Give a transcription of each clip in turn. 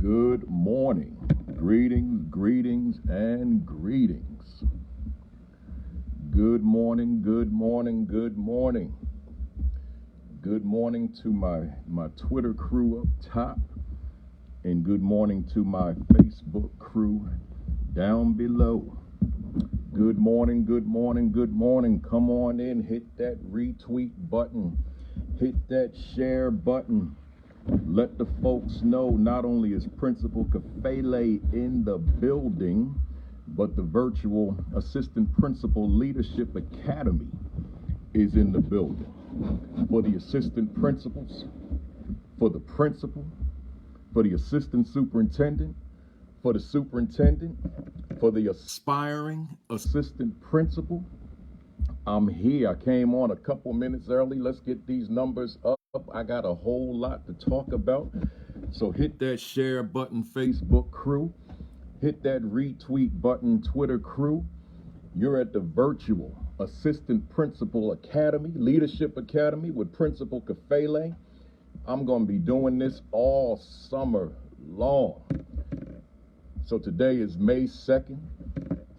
Good morning. Greetings, and greetings. Good morning. Good morning to my Twitter crew up top, and good morning to my Facebook crew down below. Good morning. Come on in, hit that retweet button, hit that share button. Let the folks know not only is Principal Kafele in the building, but the virtual Assistant Principal Leadership Academy is in the building. For the assistant principals, for the principal, for the assistant superintendent, for the superintendent, for the aspiring assistant principal, I'm here. I came on a couple minutes early. Let's get these numbers up. I got a whole lot to talk about. So hit that share button, Facebook crew. Hit that retweet button, Twitter crew. You're at the virtual Assistant Principal Academy, Leadership Academy with Principal Kafele. I'm going to be doing this all summer long. So today is May 2nd,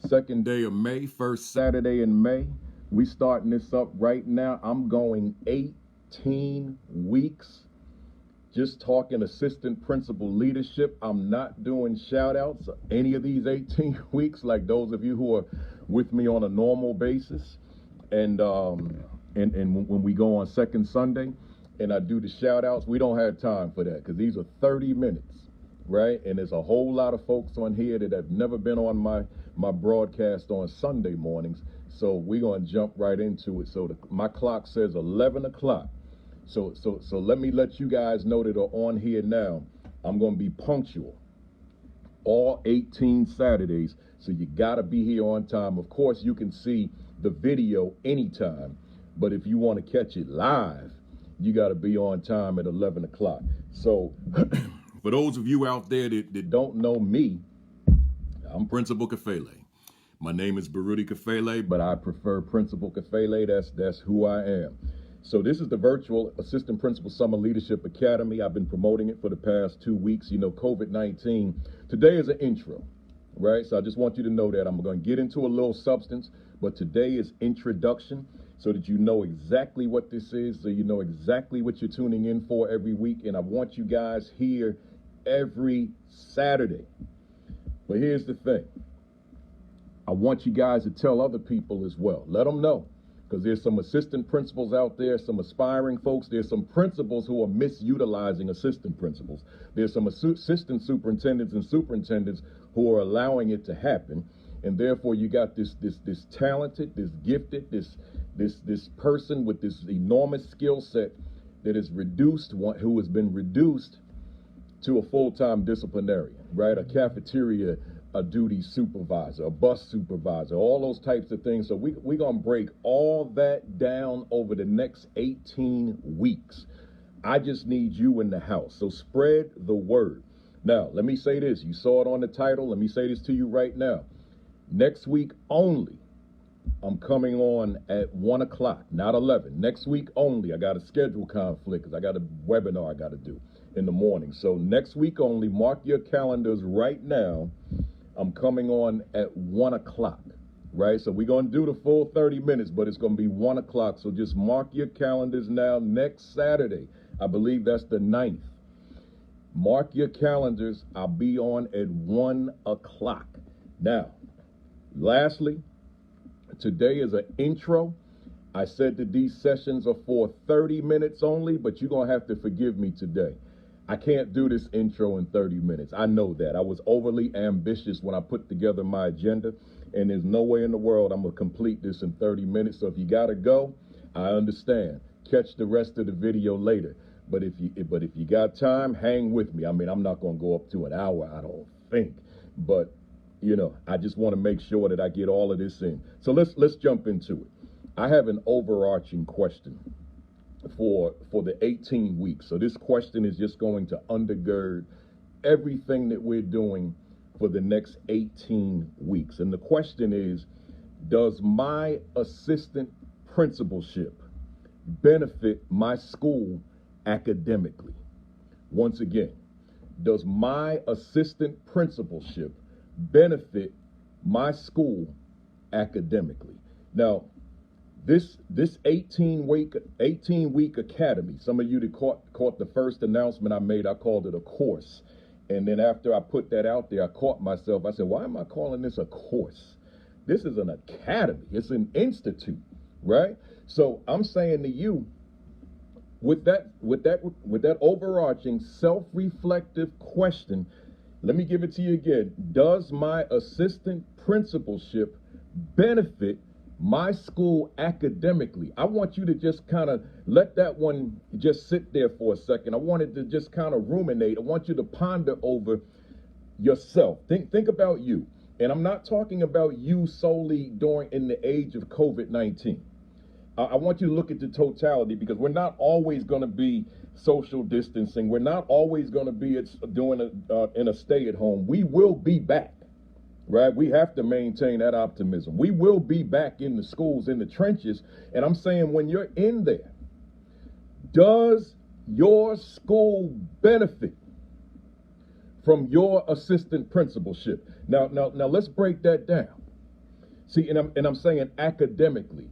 second day of May, first Saturday in May. We starting this up right now. I'm going 18 weeks just talking assistant principal leadership. I'm not doing shout outs any of these 18 weeks like those of you who are with me on a normal basis. And when we go on second Sunday and I do the shout outs, we don't have time for that because these are 30 minutes, right? And there's a whole lot of folks on here that have never been on my broadcast on Sunday mornings. So we're going to jump right into it. So my clock says 11 o'clock. So let me let you guys know that are on here now. I'm going to be punctual all 18 Saturdays. So you got to be here on time. Of course, you can see the video anytime. But if you want to catch it live, you got to be on time at 11 o'clock. So for those of you out there that don't know me, I'm Principal Kafele. My name is Baruti Kafele, but I prefer Principal Kafele. That's who I am. So this is the virtual Assistant Principal Summer Leadership Academy. I've been promoting it for the past 2 weeks. You know, COVID-19. Today is an intro, right? So I just want you to know that I'm going to get into a little substance, but today is introduction so that you know exactly what this is, so you know exactly what you're tuning in for every week. And I want you guys here every Saturday. But here's the thing. I want you guys to tell other people as well. Let them know, because there's some assistant principals out there, some aspiring folks. There's some principals who are misutilizing assistant principals. There's some assistant superintendents and superintendents who are allowing it to happen. And therefore, you got this talented, this gifted, this person with this enormous skill set that is who has been reduced to a full-time disciplinarian, right? A cafeteria a duty supervisor, a bus supervisor, all those types of things. So we're going to break all that down over the next 18 weeks. I just need you in the house. So spread the word. Now, let me say this. You saw it on the title. Let me say this to you right now. Next week only, I'm coming on at 1 o'clock, not 11. Next week only. I got a schedule conflict because I got a webinar I got to do in the morning. So next week only, mark your calendars right now. I'm coming on at 1 o'clock, right? So we're going to do the full 30 minutes, but it's going to be 1 o'clock. So just mark your calendars now. Next Saturday, I believe that's the 9th. Mark your calendars. I'll be on at 1 o'clock. Now, lastly, today is an intro. I said that these sessions are for 30 minutes only, but you're going to have to forgive me today. I can't do this intro in 30 minutes. I know that. I was overly ambitious when I put together my agenda, and there's no way in the world I'm going to complete this in 30 minutes. So if you got to go, I understand. Catch the rest of the video later. But if you got time, hang with me. I mean, I'm not going to go up to an hour, I don't think. But, you know, I just want to make sure that I get all of this in. So let's jump into it. I have an overarching question for the 18 weeks. So this question is just going to undergird everything that we're doing for the next 18 weeks. And the question is, does my assistant principalship benefit my school academically? Once again, does my assistant principalship benefit my school academically? Now, this 18-week academy, some of you that caught the first announcement I made, I called it a course. And then after I put that out there, I caught myself. I said, why am I calling this a course? This is an academy. It's an institute, right? So I'm saying to you, with that overarching self-reflective question, let me give it to you again. Does my assistant principalship benefit my school academically? I want you to just kind of let that one just sit there for a second. I wanted to just kind of ruminate. I want you to ponder over yourself. Think about you. And I'm not talking about you solely in the age of COVID-19. I want you to look at the totality, because we're not always going to be social distancing. We're not always going to be in a stay-at-home. We will be back, right? We have to maintain that optimism. We will be back in the schools, in the trenches. And I'm saying, when you're in there, does your school benefit from your assistant principalship? Now, let's break that down. See, and I'm saying academically.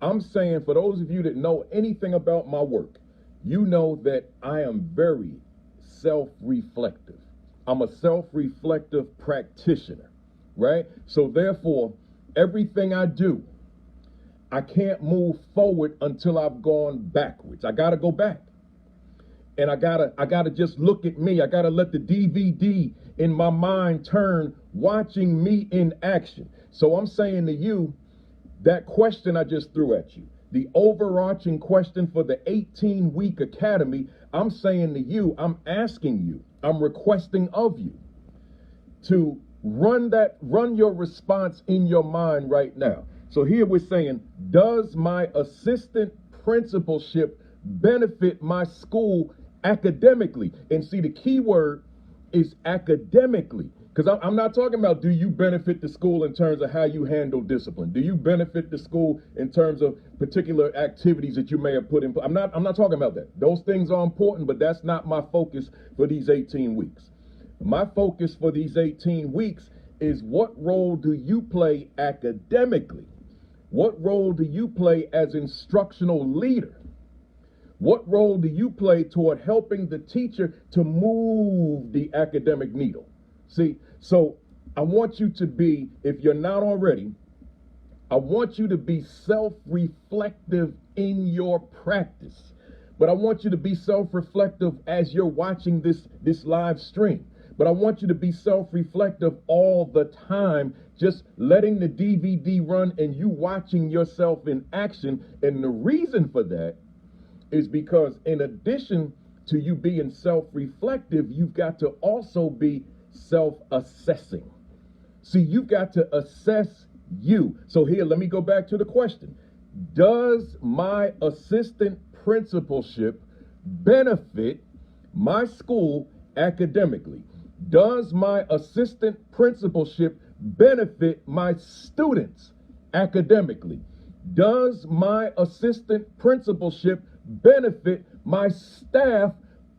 I'm saying, for those of you that know anything about my work, you know that I am very self-reflective. I'm a self-reflective practitioner, right? So therefore, everything I do, I can't move forward until I've gone backwards. I gotta go back. And I gotta just look at me. I gotta let the DVD in my mind turn, watching me in action. So I'm saying to you, that question I just threw at you, the overarching question for the 18-week academy, I'm saying to you, I'm asking you, I'm requesting of you to run your response in your mind right now. So here we're saying, does my assistant principalship benefit my school academically? And see, the key word is academically. Because I'm not talking about, do you benefit the school in terms of how you handle discipline? Do you benefit the school in terms of particular activities that you may have put in place? I'm not talking about that. Those things are important, but that's not my focus for these 18 weeks. My focus for these 18 weeks is, what role do you play academically? What role do you play as instructional leader? What role do you play toward helping the teacher to move the academic needle? See, so I want you to be, if you're not already, I want you to be self-reflective in your practice. But I want you to be self-reflective as you're watching this live stream. But I want you to be self-reflective all the time, just letting the DVD run and you watching yourself in action. And the reason for that is because, in addition to you being self-reflective, you've got to also be self-assessing. See, you've got to assess you. So here, let me go back to the question. Does my assistant principalship benefit my school academically? Does my assistant principalship benefit my students academically? Does my assistant principalship benefit my staff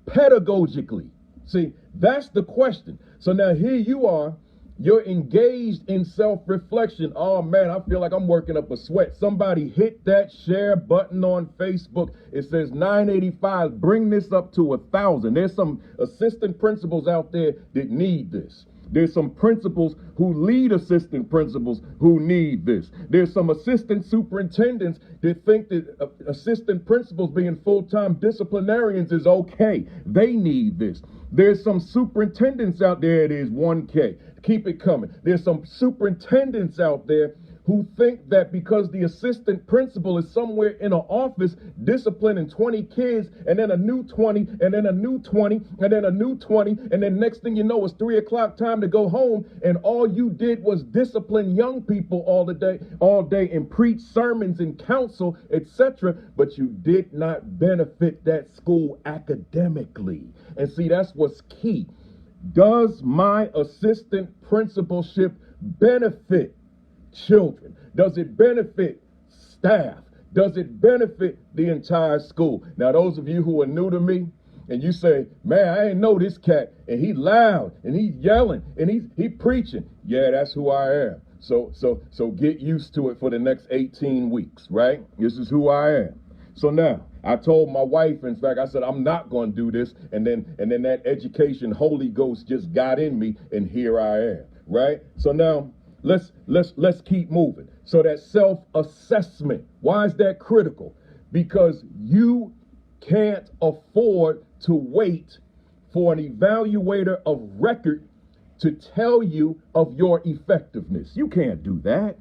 pedagogically? See, that's the question. So now here you are, you're engaged in self-reflection. Oh man, I feel like I'm working up a sweat. Somebody hit that share button on Facebook. It says 985, bring this up to 1,000. There's some assistant principals out there that need this. There's some principals who lead assistant principals who need this. There's some assistant superintendents that think that assistant principals being full-time disciplinarians is okay. They need this. There's some superintendents out there, it is 1K. Keep it coming. There's some superintendents out there who think that because the assistant principal is somewhere in an office disciplining 20 kids, and then a new 20, and then a new 20, and then a new 20, and then next thing you know, it's 3 o'clock time to go home, and all you did was discipline young people all day, and preach sermons and counsel, etc., but you did not benefit that school academically. And see, that's what's key. Does my assistant principalship benefit children? Does it benefit staff? Does it benefit the entire school? Now, those of you who are new to me, and you say, man, I ain't know this cat, and he loud, and he's yelling, and he preaching. Yeah, that's who I am. So get used to it for the next 18 weeks, right? This is who I am. So now, I told my wife, in fact, I said, I'm not going to do this. And then that education Holy Ghost just got in me, and here I am, right? So now, let's keep moving. So that self-assessment, why is that critical? Because you can't afford to wait for an evaluator of record to tell you of your effectiveness. You can't do that.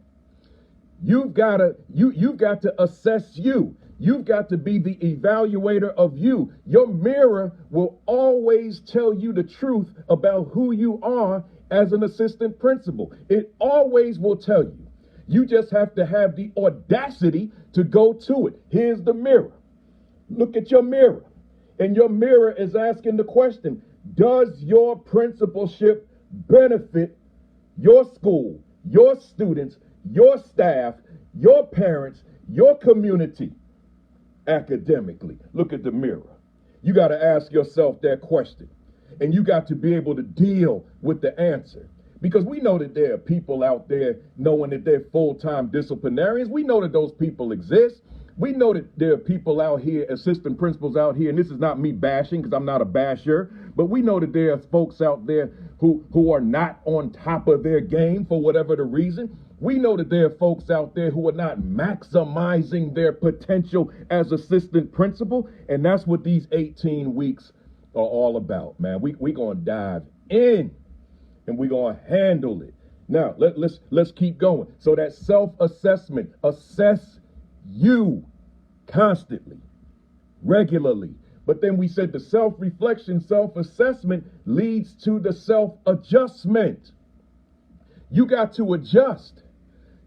You've got to assess you. You've got to be the evaluator of you. Your mirror will always tell you the truth about who you are as an assistant principal. It always will tell you. You just have to have the audacity to go to it. Here's the mirror. Look at your mirror. And your mirror is asking the question, does your principalship benefit your school, your students, your staff, your parents, your community academically? Look at the mirror. You got to ask yourself that question. And you got to be able to deal with the answer. Because we know that there are people out there knowing that they're full-time disciplinarians. We know that those people exist. We know that there are people out here, assistant principals out here, and this is not me bashing because I'm not a basher, but we know that there are folks out there who are not on top of their game for whatever the reason. We know that there are folks out there who are not maximizing their potential as assistant principal, and that's what these 18 weeks are all about, man. We're going to dive in, and we're going to handle it. Now, let's keep going. So that self-assessment, assess you constantly, regularly. But then we said the self-reflection, self-assessment leads to the self-adjustment. You got to adjust.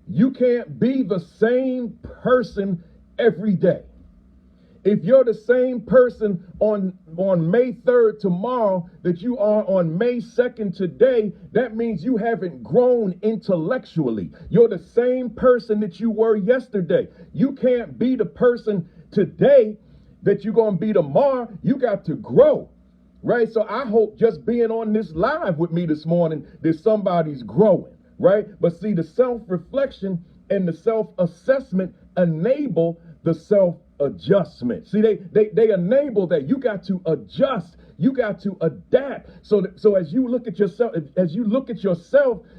You can't be the same person every day. If you're the same person on May 3rd tomorrow that you are on May 2nd today, that means you haven't grown intellectually. You're the same person that you were yesterday. You can't be the person today that you're going to be tomorrow. You got to grow, right? So I hope just being on this live with me this morning that somebody's growing, right? But see, the self-reflection and the self-assessment enable the self-adjustment. See, they enable that. You got to adjust. You got to adapt. So as you look at yourself,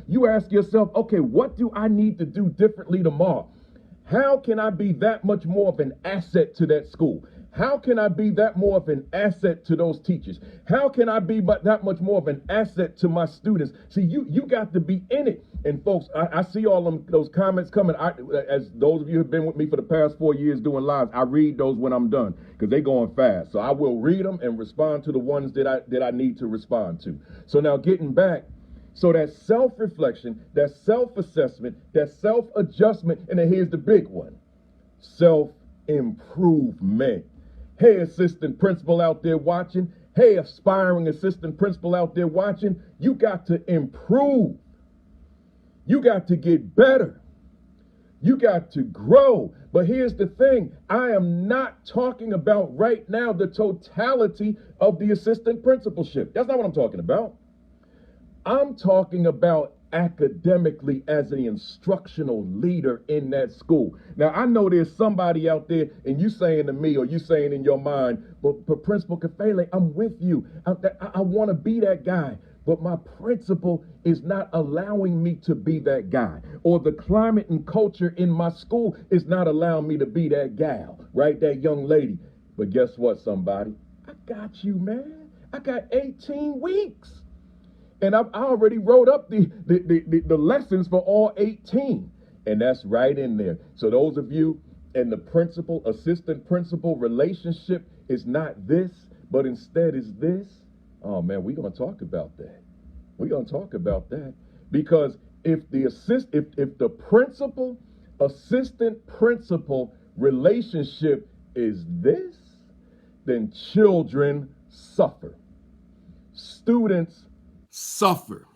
you ask yourself, okay, what do I need to do differently tomorrow? How can I be that much more of an asset to that school? How can I be that more of an asset to those teachers? How can I be that much more of an asset to my students? See, you got to be in it. And folks, I see all those comments coming. As those of you who have been with me for the past 4 years doing lives, I read those when I'm done because they're going fast. So I will read them and respond to the ones that I need to respond to. So now getting back, so that self-reflection, that self-assessment, that self-adjustment, and then here's the big one, self-improvement. Hey, assistant principal out there watching. Hey, aspiring assistant principal out there watching. You got to improve. You got to get better. You got to grow. But here's the thing. I am not talking about right now the totality of the assistant principalship. That's not what I'm talking about. I'm talking about academically as an instructional leader in that school. Now, I know there's somebody out there and you saying to me or you saying in your mind, but Principal Kafele, I'm with you. I want to be that guy, but my principal is not allowing me to be that guy, or the climate and culture in my school is not allowing me to be that gal, right? That young lady. But guess what, somebody? I got you, man. I got 18 weeks. And I already wrote up the lessons for all 18. And that's right in there. So those of you in the principal, assistant principal relationship is not this, but instead is this. Oh, man, we're going to talk about that. We're going to talk about that. Because if the principal, assistant principal relationship is this, then children suffer. Students suffer.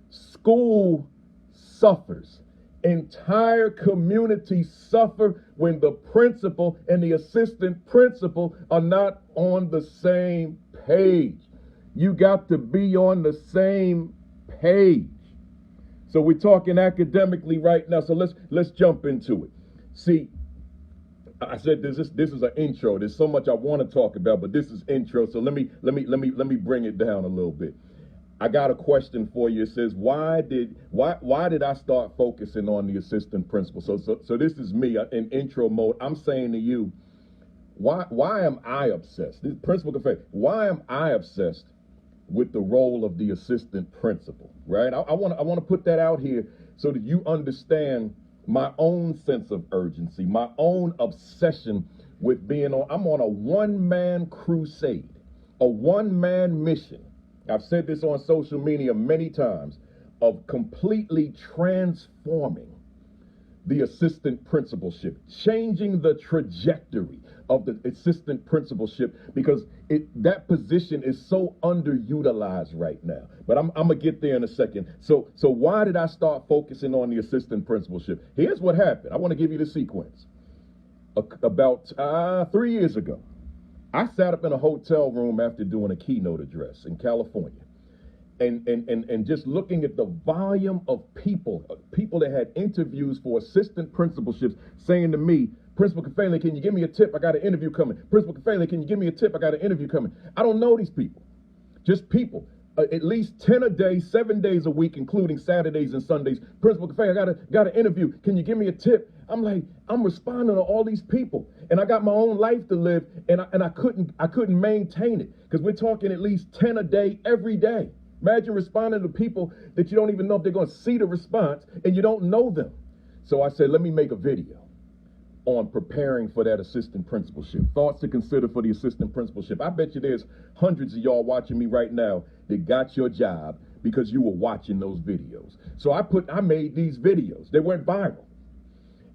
School suffers. Entire communities suffer when the principal and the assistant principal are not on the same page. You got to be on the same page. So we're talking academically right now. So let's jump into it. See, I said this is an intro. There's so much I want to talk about, but this is intro. So let me bring it down a little bit. I got a question for you. It says, why did I start focusing on the assistant principal? So this is me in intro mode. I'm saying to you, why am I obsessed? This principal confession. Why am I obsessed with the role of the assistant principal? Right? I want to put that out here so that you understand my own sense of urgency, my own obsession with I'm on a one-man crusade, a one-man mission. I've said this on social media many times, of completely transforming the assistant principalship, changing the trajectory of the assistant principalship, because that position is so underutilized right now. But I'm gonna get there in a second. So why did I start focusing on the assistant principalship? Here's what happened. I want to give you the sequence. About 3 years ago, I sat up in a hotel room after doing a keynote address in California, and just looking at the volume of people that had interviews for assistant principalships saying to me, Principal Kafele, can you give me a tip? I got an interview coming. Principal Kafele, can you give me a tip? I got an interview coming. I don't know these people. Just people. At least 10 a day, 7 days a week, including Saturdays and Sundays. Principal Kafele, I got an interview. Can you give me a tip? I'm like, I'm responding to all these people, and I got my own life to live, and I couldn't maintain it, because we're talking at least 10 a day every day. Imagine responding to people that you don't even know if they're going to see the response, and you don't know them. So I said, let me make a video on preparing for that assistant principalship. Thoughts to consider for the assistant principalship. I bet you there's hundreds of y'all watching me right now that got your job because you were watching those videos. So I made these videos. They went viral.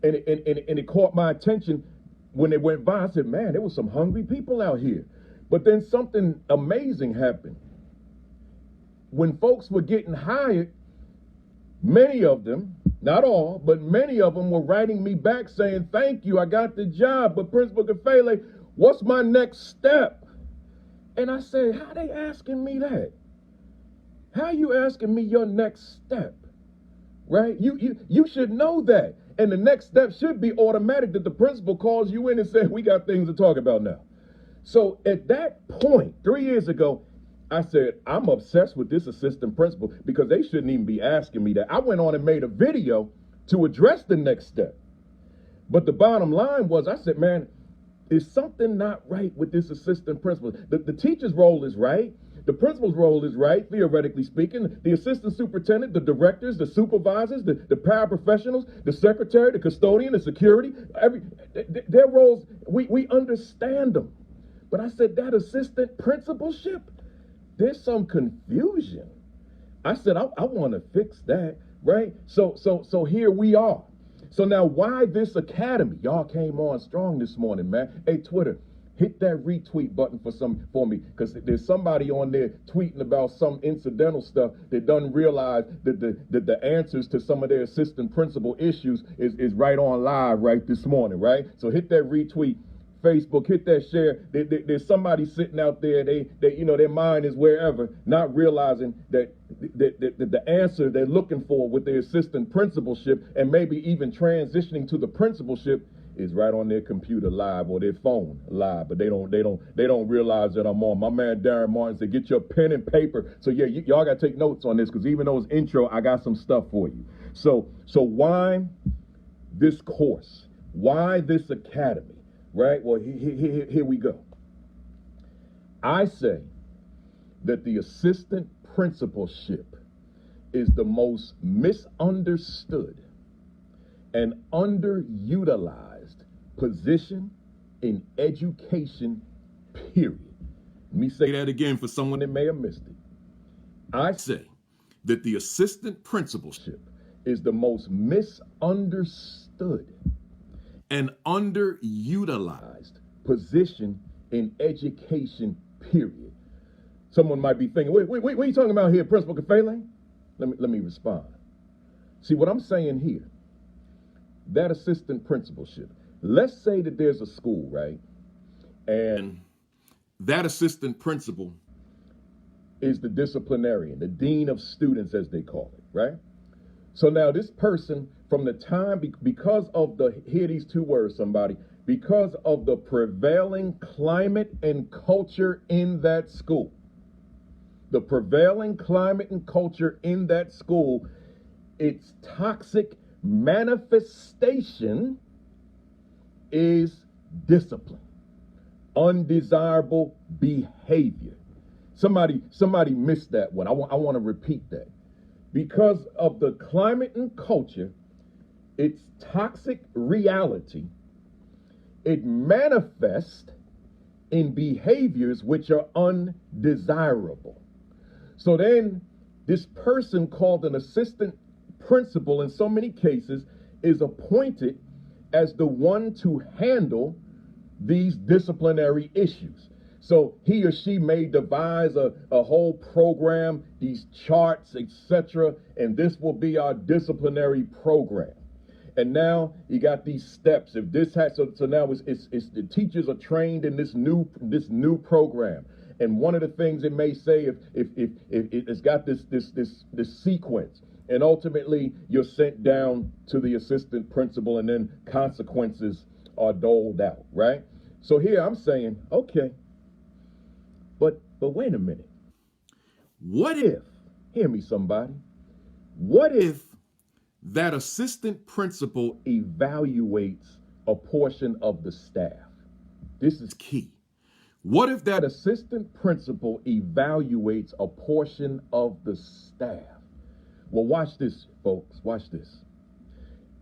And it caught my attention when they went by. I said, man, there was some hungry people out here. But then something amazing happened. When folks were getting hired, many of them, not all, but many of them were writing me back saying, thank you, I got the job, but Principal Kafele, what's my next step? And I said, how they asking me that? How you asking me your next step? Right? You should know that. And the next step should be automatic, that the principal calls you in and says, we got things to talk about now. So at that point, 3 years ago, I said, I'm obsessed with this assistant principal because they shouldn't even be asking me that. I went on and made a video to address the next step. But the bottom line was, I said, man, is something not right with this assistant principal? The teacher's role is right. The principal's role is right, theoretically speaking. The assistant superintendent, the directors, the supervisors, the paraprofessionals, the secretary, the custodian, the security, their roles, we understand them. But I said, that assistant principalship, there's some confusion. I said, I want to fix that, right? So here we are. So now, why this academy? Y'all came on strong this morning, man. Hey, Twitter, hit that retweet button for me, because there's somebody on there tweeting about some incidental stuff that doesn't realize that the answers to some of their assistant principal issues is right on live right this morning, right? So hit that retweet. Facebook, hit that share. There's somebody sitting out there, they their mind is wherever, not realizing that the answer they're looking for with their assistant principalship, and maybe even transitioning to the principalship, is right on their computer live or their phone live, but they don't realize that I'm on. My man Darren Martin said, get your pen and paper. So yeah, y'all got to take notes on this, because even though it's intro, I got some stuff for you. So why this course? Why this academy? Right? Well, here we go. I say that the assistant principalship is the most misunderstood and underutilized position in education, period. Let me say that again for someone that may have missed it. I say that the assistant principalship is the most misunderstood and underutilized position in education, period. Someone might be thinking, wait, what are you talking about here, Principal Kafele? Let me respond. See, what I'm saying here that assistant principalship. Let's say that there's a school, right? And that assistant principal is the disciplinarian, the dean of students, as they call it, right? So now this person, from the time, because of hear these two words, somebody, because of the prevailing climate and culture in that school, the prevailing climate and culture in that school, its toxic manifestation is discipline, undesirable behavior. Somebody missed that one. I want to repeat that. Because of the climate and culture, its toxic reality, it manifests in behaviors which are undesirable. So then this person called an assistant principal in so many cases is appointed as the one to handle these disciplinary issues. So he or she may devise a whole program, these charts, etc., and this will be our disciplinary program. And now you got these steps. If this has so now it's the teachers are trained in this new program. And one of the things it may say if it's got this sequence, and ultimately you're sent down to the assistant principal, and then consequences are doled out, right? So here I'm saying, okay, but wait a minute. What if, hear me somebody, what if that assistant principal evaluates a portion of the staff? This is key. What if that assistant principal evaluates a portion of the staff? Well, watch this, folks, watch this.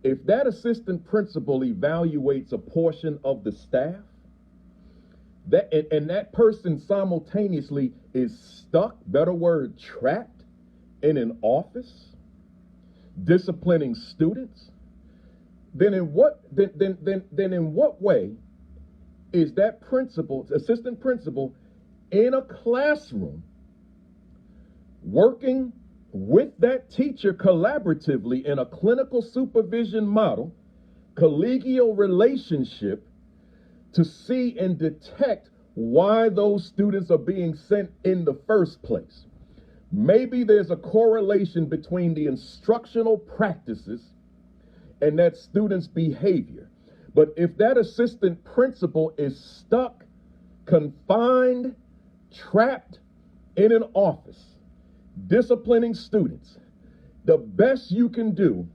If that assistant principal evaluates a portion of the staff, that person simultaneously is stuck, better word, trapped in an office, disciplining students, then in what way is that assistant principal in a classroom working with that teacher collaboratively in a clinical supervision model, collegial relationship, to see and detect why those students are being sent in the first place? Maybe there's a correlation between the instructional practices and that student's behavior. But if that assistant principal is stuck, confined, trapped in an office, disciplining students, the best you can do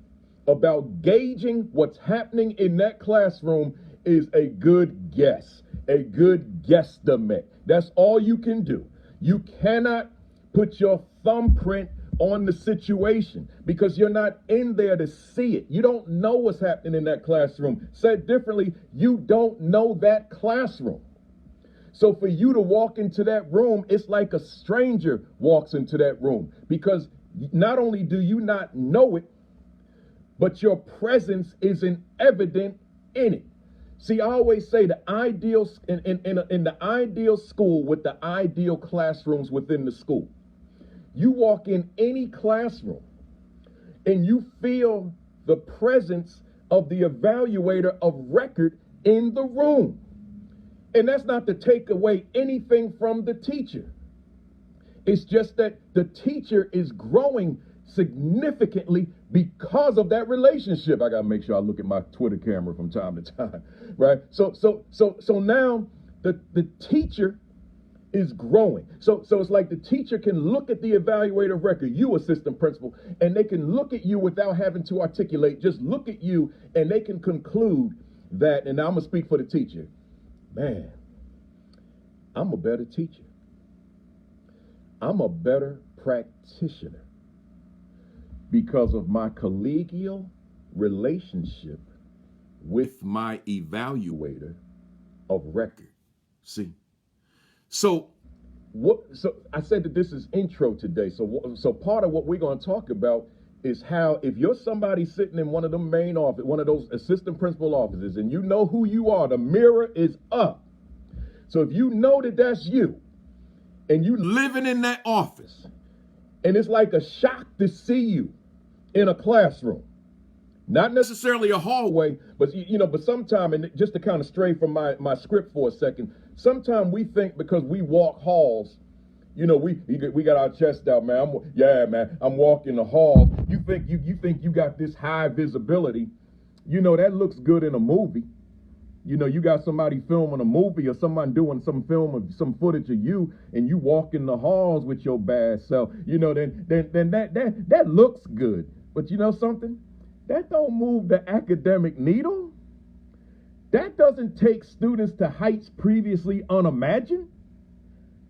about gauging what's happening in that classroom is a good guess, a good guesstimate. That's all you can do. You cannot put your thumbprint on the situation because you're not in there to see it. You don't know what's happening in that classroom. Said differently, you don't know that classroom. So for you to walk into that room, it's like a stranger walks into that room, because not only do you not know it, but your presence isn't evident in it. See, I always say the ideal in the ideal school with the ideal classrooms within the school. You walk in any classroom and you feel the presence of the evaluator of record in the room. And that's not to take away anything from the teacher. It's just that the teacher is growing significantly because of that relationship. I got to make sure I look at my Twitter camera from time to time, right? So now the teacher is growing. So it's like the teacher can look at the evaluator record, you assistant principal, and they can look at you without having to articulate, just look at you, and they can conclude that, and now I'm going to speak for the teacher, man, I'm a better teacher. I'm a better practitioner because of my collegial relationship with my evaluator of record. See? So I said that this is intro today. So part of what we're going to talk about is how, if you're somebody sitting in one of the main office, one of those assistant principal offices, and you know who you are, the mirror is up. So if you know that that's you, and you living in that office, and it's like a shock to see you in a classroom, Not necessarily a hallway, but but sometime, and just to kind of stray from my script for a second, sometimes we think because we walk halls, we got our chest out, man. I'm walking the hall. You think you got this high visibility, that looks good in a movie. You got somebody filming a movie or someone doing some film of some footage of you, and you walk in the halls with your bad self. Then that looks good. But you know something? That don't move the academic needle. That doesn't take students to heights previously unimagined.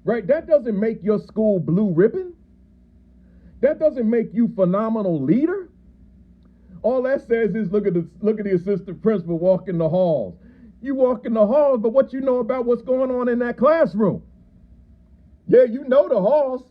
Right? That doesn't make your school blue ribbon. That doesn't make you phenomenal leader. All that says is look at the assistant principal walking the halls. You walk in the halls, but what you know about what's going on in that classroom? Yeah, you know the halls.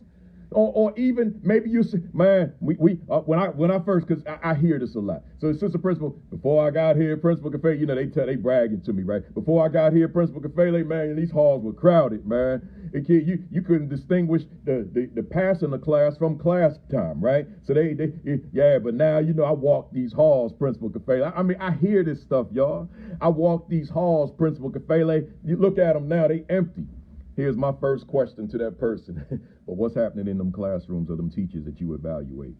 Or even maybe you say, man, when I first, because I hear this a lot. So assistant principal, before I got here, Principal Cafe, they bragging to me, right? Before I got here, Principal Cafe, man, these halls were crowded, man. You couldn't distinguish the passing the class from class time, right? So but now, I walk these halls, Principal Cafe. I hear this stuff, y'all. I walk these halls, Principal Cafe. You look at them now, they empty. Here's my first question to that person. But what's happening in them classrooms or them teachers that you evaluate?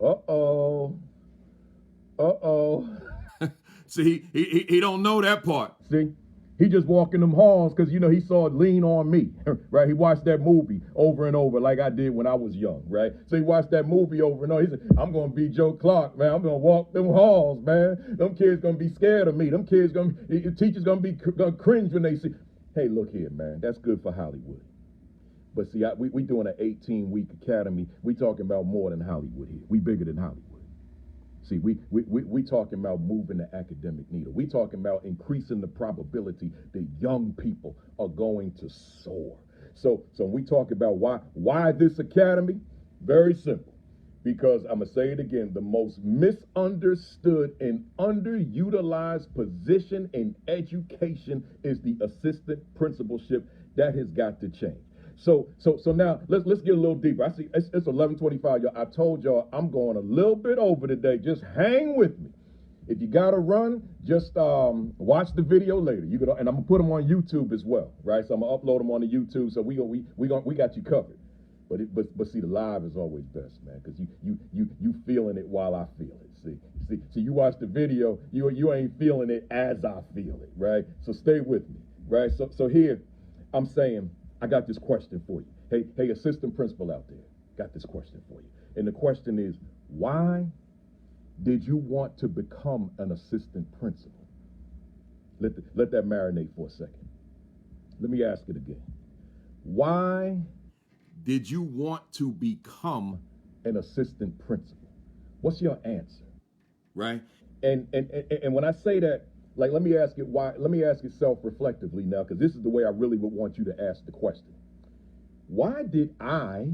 Uh-oh. See, he don't know that part. See, he just walking them halls because, he saw it Lean on Me, right? He watched that movie over and over like I did when I was young, right? So he watched that movie over and over. He said, I'm going to be Joe Clark, man. I'm going to walk them halls, man. Them kids going to be scared of me. Them kids teachers going to cringe when they see. Hey, look here, man. That's good for Hollywood. But see, we doing an 18-week academy. We talking about more than Hollywood here. We bigger than Hollywood. See, we talking about moving the academic needle. We talking about increasing the probability that young people are going to soar. So when we talk about why this academy, very simple. Because I'm going to say it again, the most misunderstood and underutilized position in education is the assistant principalship. That has got to change. So now let's get a little deeper. I see it's 11:25, y'all. I told y'all I'm going a little bit over today. Just hang with me. If you got to run, just watch the video later. And I'm going to put them on YouTube as well, right? So I'm going to upload them on the YouTube. So we got you covered. But see, the live is always best, man, because you feeling it while I feel it. See, you watch the video, you ain't feeling it as I feel it, right? So stay with me, right? So here, I'm saying, I got this question for you. Hey, assistant principal out there, got this question for you. And the question is, why did you want to become an assistant principal? Let that marinate for a second. Let me ask it again. Why did you want to become an assistant principal? What's your answer? Right? And when I say that, like, let me ask it why. Let me ask it self-reflectively now, because this is the way I really would want you to ask the question. Why did I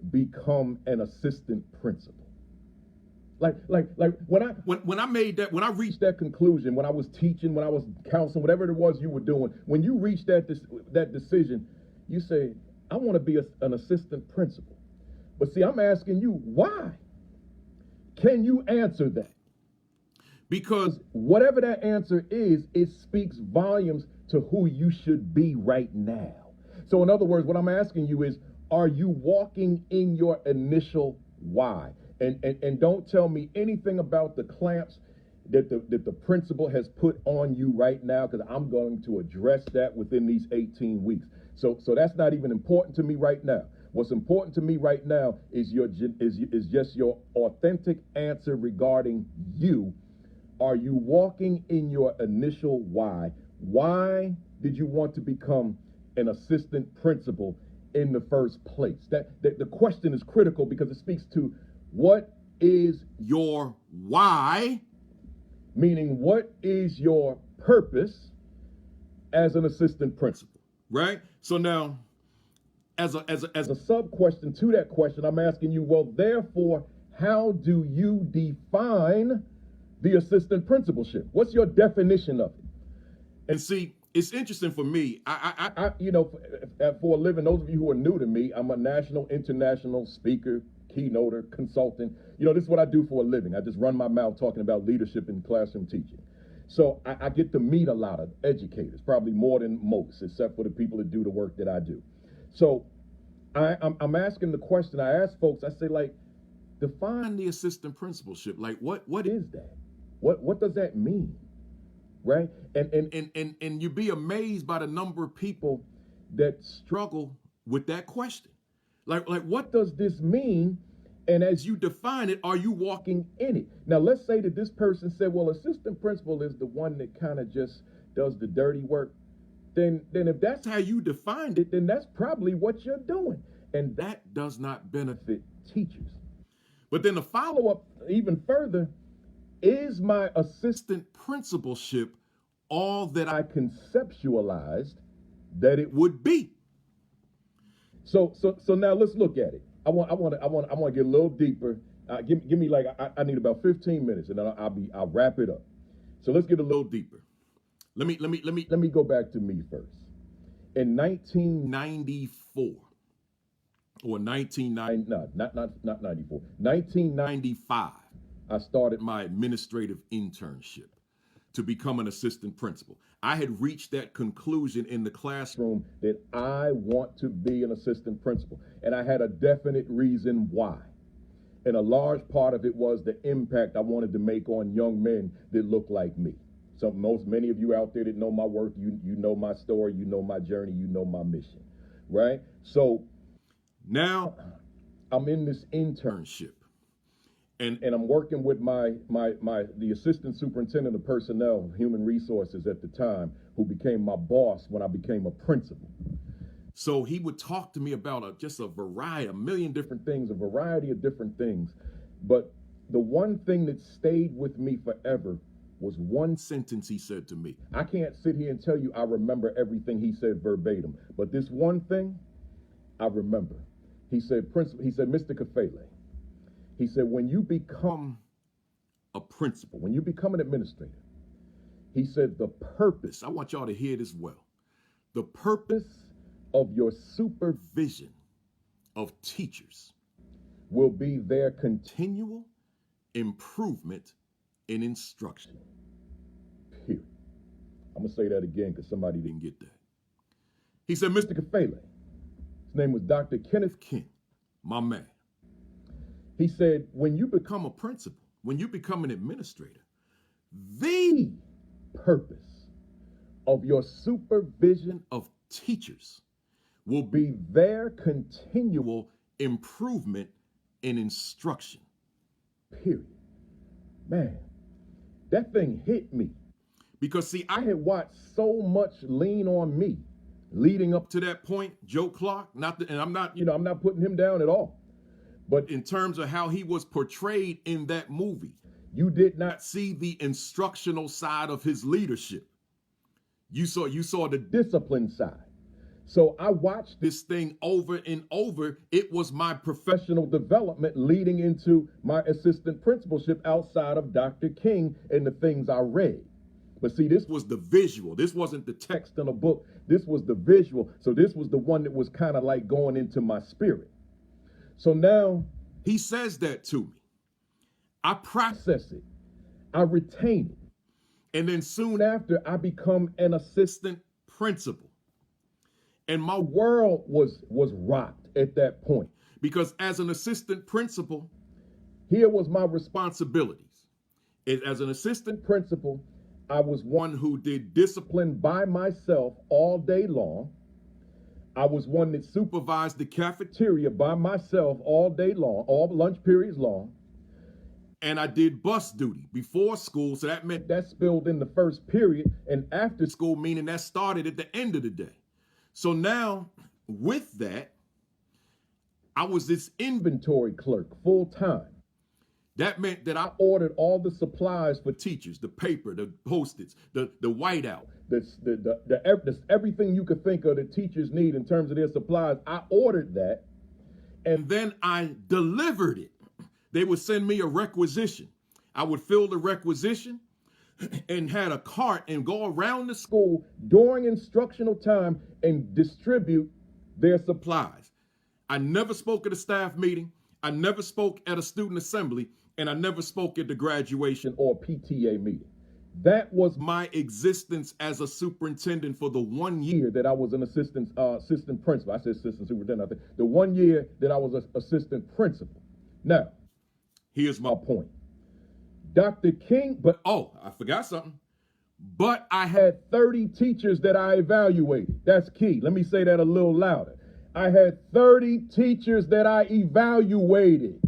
become an assistant principal? Like when I reached that conclusion, when I was teaching, when I was counseling, whatever it was you were doing, when you reached that decision, you say, I want to be an assistant principal. But see, I'm asking you, why? Can you answer that? Because whatever that answer is, it speaks volumes to who you should be right now. So in other words, what I'm asking you is, are you walking in your initial why? And don't tell me anything about the clamps that the principal has put on you right now, because I'm going to address that within these 18 weeks. So that's not even important to me right now. What's important to me right now is just your authentic answer regarding you. Are you walking in your initial why? Why did you want to become an assistant principal in the first place? The question is critical because it speaks to what is your why, meaning what is your purpose as an assistant principal, right? So now, as a sub question to that question, I'm asking you, well, therefore, how do you define the assistant principalship? What's your definition of it? And see, it's interesting for me. I for a living, those of you who are new to me, I'm a national, international speaker, keynoter, consultant. This is what I do for a living. I just run my mouth talking about leadership in classroom teaching. So I get to meet a lot of educators, probably more than most, except for the people that do the work that I do. So I'm asking the question. I ask folks, I say, like, define the assistant principalship. Like, what is that? What does that mean? Right? And you'd be amazed by the number of people that struggle with that question. Like what does this mean? And as you define it, are you walking in it? Now, let's say that this person said, well, assistant principal is the one that kind of just does the dirty work. Then if that's how you defined it, then that's probably what you're doing. And that does not benefit teachers. But then the follow-up even further, is my assistant principalship all that I conceptualized that it would be? So now let's look at it. I want to get a little deeper. Give me like I need about 15 minutes, and then I'll wrap it up. So let's get a little deeper. Let me go back to me first. In 1994 or 1995, I started my administrative internship to become an assistant principal. I had reached that conclusion in the classroom that I want to be an assistant principal. And I had a definite reason why. And a large part of it was the impact I wanted to make on young men that look like me. So many of you out there that know my work, you know my story, you know my journey, you know my mission, right? So now I'm in this internship. And I'm working with the assistant superintendent of personnel, human resources at the time, who became my boss when I became a principal. So he would talk to me about just a variety, a million different things, a variety of different things. But the one thing that stayed with me forever was one sentence he said to me. I can't sit here and tell you I remember everything he said verbatim, but this one thing I remember. He said, Mr. Kafele, he said, when you become a principal, when you become an administrator, he said, the purpose, I want y'all to hear this well, the purpose of your supervision of teachers will be their continual improvement in instruction. Period. I'm going to say that again because somebody didn't get that. He said, Mr. Kafele, his name was Dr. Kenneth King, my man. He said, when you become a principal, when you become an administrator, the purpose of your supervision of teachers will be their continual improvement in instruction. Period. Man, that thing hit me. Because, see, I had watched so much lean on me leading up to that point. Joe Clark, and I'm not putting him down at all. But in terms of how he was portrayed in that movie, you did not see the instructional side of his leadership. You saw the discipline side. So I watched this thing over and over. It was my professional development leading into my assistant principalship outside of Dr. King and the things I read. But see, this was the visual. This wasn't the text in a book. This was the visual. So this was the one that was kind of like going into my spirit. So now he says that to me. I process it. I retain it. And then soon after, I become an assistant principal. And my world was rocked at that point. Because as an assistant principal, here was my responsibilities. As an assistant principal, I was one who did discipline by myself all day long. I was one that supervised the cafeteria by myself all day long, all lunch periods long. And I did bus duty before school, so that meant that spilled in the first period, and after school, meaning that started at the end of the day. So now, with that, I was this inventory clerk full time. That meant that I ordered all the supplies for teachers, the paper, the Post-its, the whiteout, everything you could think of that teachers need in terms of their supplies. I ordered that, and then I delivered it. They would send me a requisition. I would fill the requisition and had a cart and go around the school during instructional time and distribute their supplies. I never spoke at a staff meeting. I never spoke at a student assembly, and I never spoke at the graduation or PTA meeting. That was my existence as a superintendent for the 1 year that I was an assistant principal. I said assistant superintendent, I think. The 1 year that I was an assistant principal. Now, here's my point. Dr. King, I forgot something. But I had 30 teachers that I evaluated. That's key. Let me say that a little louder. I had 30 teachers that I evaluated.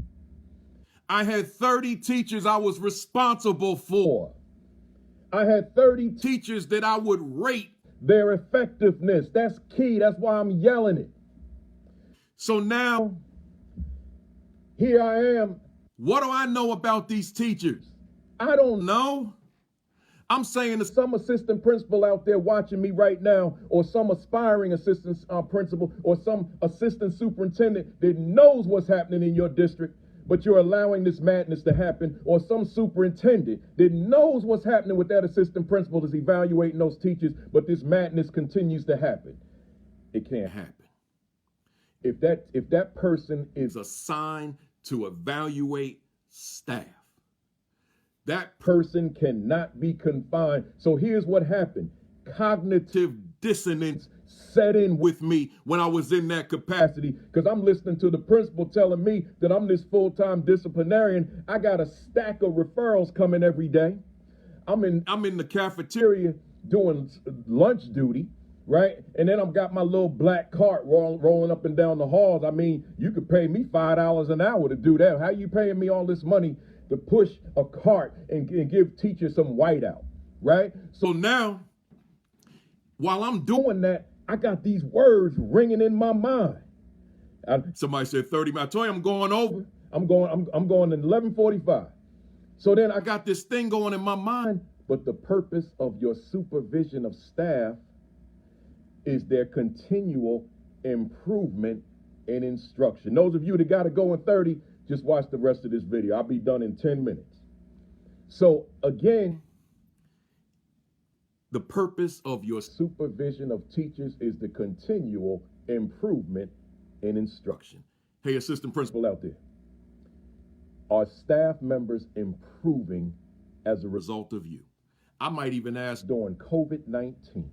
I had 30 teachers I was responsible for. I had 30 teachers that I would rate their effectiveness. That's key. That's why I'm yelling it. So now, here I am. What do I know about these teachers? I don't know. I'm saying to some assistant principal out there watching me right now, or some aspiring assistant principal, or some assistant superintendent that knows what's happening in your district, but you're allowing this madness to happen, or some superintendent that knows what's happening with that assistant principal is evaluating those teachers, but this madness continues to happen. It can't happen. If that person is assigned to evaluate staff, that person cannot be confined. So here's what happened. Cognitive dissonance set in with me when I was in that capacity, because I'm listening to the principal telling me that I'm this full-time disciplinarian. I got a stack of referrals coming every day. I'm in the cafeteria doing lunch duty, right? And then I've got my little black cart rolling up and down the halls. I mean, you could pay me $5 an hour to do that. How you paying me all this money to push a cart and give teachers some whiteout, right? So now, while I'm doing that, I got these words ringing in my mind. Somebody said 30 minutes. I told you I'm going over. I'm going in 11:45. So then I got this thing going in my mind. But the purpose of your supervision of staff is their continual improvement in instruction. Those of you that got to go in 30, just watch the rest of this video. I'll be done in 10 minutes. So again, the purpose of your supervision of teachers is the continual improvement in instruction. Hey, assistant principal out there, are staff members improving as a result of you? I might even ask during COVID-19,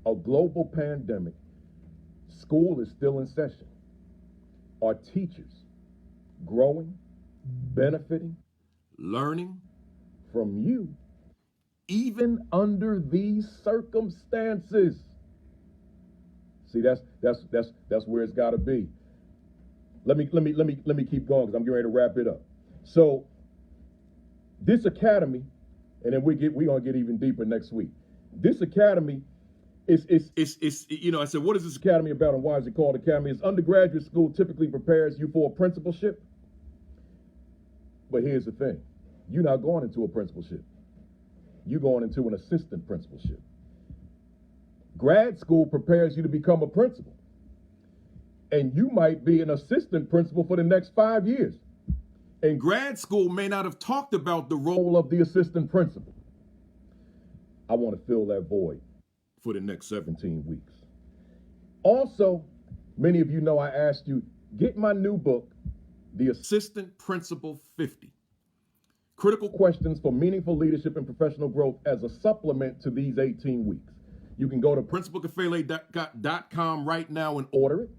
a global pandemic, school is still in session. Are teachers growing, benefiting, learning from you, even under these circumstances? See, that's where it's got to be. Let me keep going, because I'm getting ready to wrap it up. So this academy, and then we're gonna get even deeper next week. This academy is I said, what is this academy about and why is it called academy? It's undergraduate school, typically prepares you for a principalship. But here's the thing. You're not going into a principalship. You're going into an assistant principalship. Grad school prepares you to become a principal. And you might be an assistant principal for the next 5 years. And grad school may not have talked about the role of the assistant principal. I want to fill that void for the next 17 weeks. Also, many of you know I asked you, get my new book, The Assistant Principal 50. Critical Questions for Meaningful Leadership and Professional Growth, as a supplement to these 18 weeks. You can go to principalcafe.com right now and order it.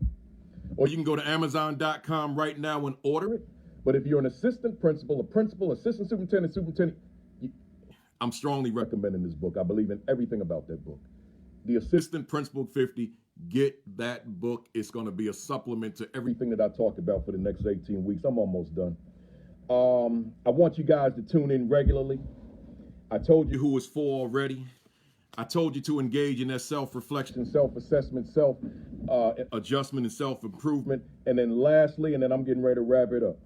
Or you can go to amazon.com right now and order it. But if you're an assistant principal, a principal, assistant superintendent, I'm strongly recommending this book. I believe in everything about that book. The Assistant Principal 50, get that book. It's going to be a supplement to everything that I talked about for the next 18 weeks. I'm almost done. I want you guys to tune in regularly. I told you who was for already. I told you to engage in that self-reflection, self-assessment, self-adjustment, and self-improvement. And then lastly, and then I'm getting ready to wrap it up,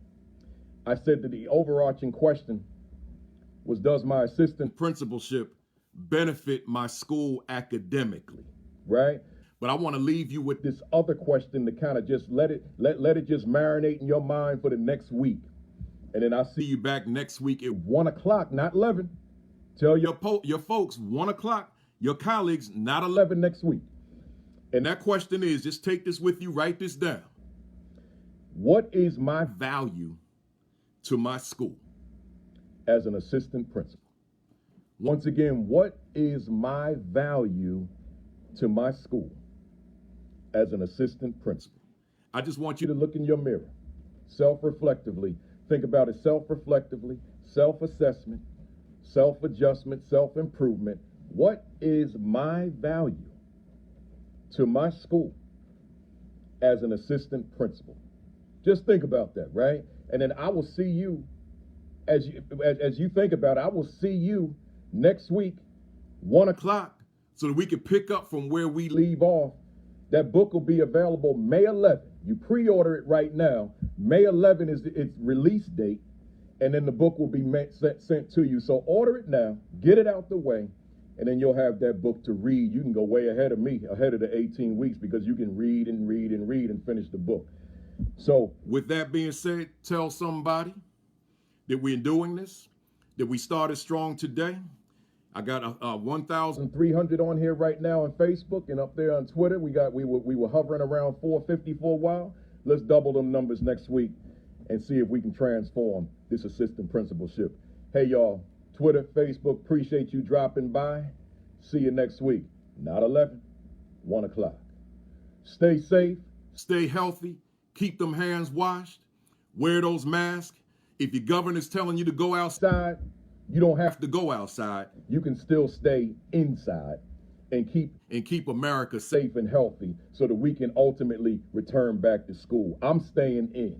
I said that the overarching question was, does my assistant principalship benefit my school academically, right? But I want to leave you with this other question to kind of just let it just marinate in your mind for the next week. And then I'll see you back next week at 1 o'clock, not 11. Tell your folks 1 o'clock, your colleagues, not 11 next week. And that question is, just take this with you, write this down. What is my value to my school as an assistant principal? Once again, what is my value to my school as an assistant principal? I just want you to look in your mirror, self-reflectively. Think about it self-reflectively, self-assessment, self-adjustment, self-improvement. What is my value to my school as an assistant principal? Just think about that, right? And then I will see you, as you think about it, I will see you next week, 1 o'clock, so that we can pick up from where we leave off. That book will be available May 11th. You pre-order it right now. May 11th is its release date, and then the book will be sent to you. So order it now, get it out the way, and then you'll have that book to read. You can go way ahead of me, ahead of the 18 weeks, because you can read and read and read and finish the book. So with that being said, tell somebody that we're doing this, that we started strong today. I got 1,300 on here right now on Facebook, and up there on Twitter, we were hovering around 450 for a while. Let's double them numbers next week and see if we can transform this assistant principalship. Hey y'all, Twitter, Facebook, appreciate you dropping by. See you next week. Not 11, 1 o'clock. Stay safe, stay healthy, keep them hands washed, wear those masks. If your governor's telling you to go outside, you don't have to go outside. You can still stay inside and keep America safe and healthy so that we can ultimately return back to school. I'm staying in,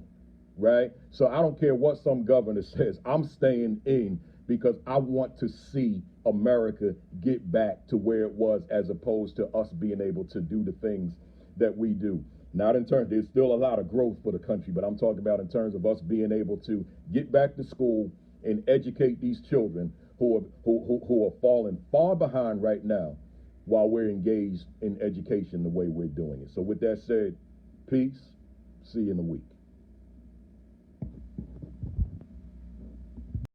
right? So I don't care what some governor says. I'm staying in because I want to see America get back to where it was, as opposed to us being able to do the things that we do. Not in terms, there's still a lot of growth for the country, but I'm talking about in terms of us being able to get back to school and educate these children who are falling far behind right now while we're engaged in education the way we're doing it. So with that said, peace. See you in a week.